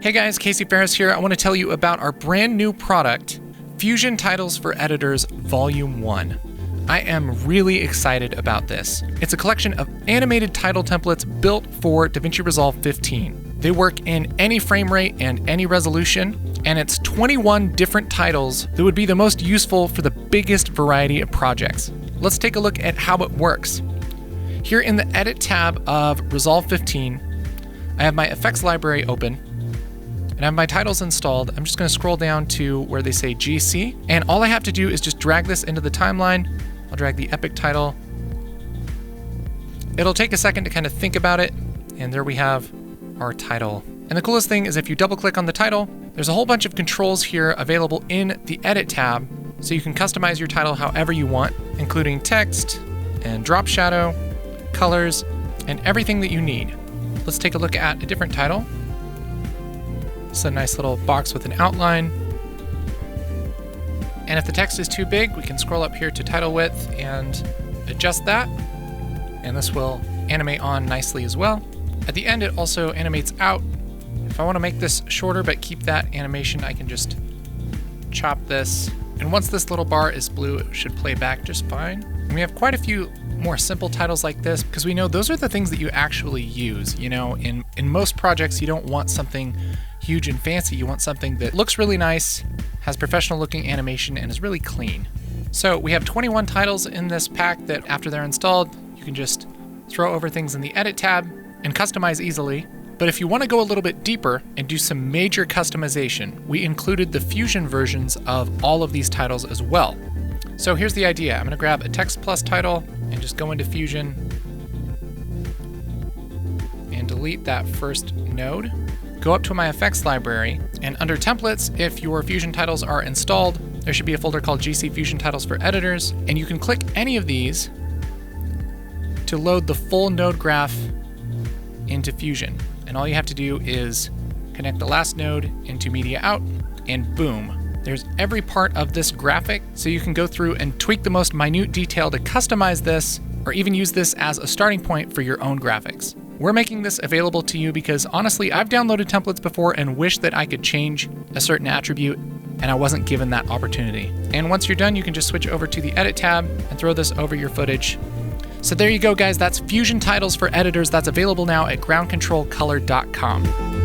Hey guys, Casey Ferris here. I want to tell you about our brand new product, Fusion Titles for Editors Volume 1. I am really excited about this. It's a collection of animated title templates built for DaVinci Resolve 15. They work in any frame rate and any resolution, and it's 21 different titles that would be the most useful for the biggest variety of projects. Let's take a look at how it works. Here in the Edit tab of Resolve 15, I have my effects library open, and I have my titles installed. I'm just going to scroll down to where they say GC, and all I have to do is just drag this into the timeline. I'll drag the epic title. It'll take a second to kind of think about it, and there we have our title. And the coolest thing is if you double click on the title, there's a whole bunch of controls here available in the Edit tab, so you can customize your title however you want, including text and drop shadow, colors, and everything that you need. Let's take a look at a different title. It's a nice little box with an outline. And if the text is too big, we can scroll up here to title width and adjust that. And this will animate on nicely as well. At the end, it also animates out. If I want to make this shorter but keep that animation, I can just chop this. And once this little bar is blue, it should play back just fine. And we have quite a few more simple titles like this because we know those are the things that you actually use. You know, in most projects, you don't want something huge and fancy. You want something that looks really nice, has professional looking animation, and is really clean. So we have 21 titles in this pack that after they're installed, you can just throw over things in the Edit tab and customize easily. But if you want to go a little bit deeper and do some major customization, we included the Fusion versions of all of these titles as well. So here's the idea. I'm going to grab a Text Plus title and just go into Fusion and delete that first node. Go up to my effects library, and under templates, if your Fusion titles are installed, there should be a folder called GC Fusion Titles for Editors, and you can click any of these to load the full node graph into Fusion. And all you have to do is connect the last node into Media Out, and boom, there's every part of this graphic, so you can go through and tweak the most minute detail to customize this, or even use this as a starting point for your own graphics. We're making this available to you because honestly, I've downloaded templates before and wished that I could change a certain attribute, and I wasn't given that opportunity. And once you're done, you can just switch over to the Edit tab and throw this over your footage. So there you go, guys. That's Fusion Titles for Editors. That's available now at groundcontrolcolor.com.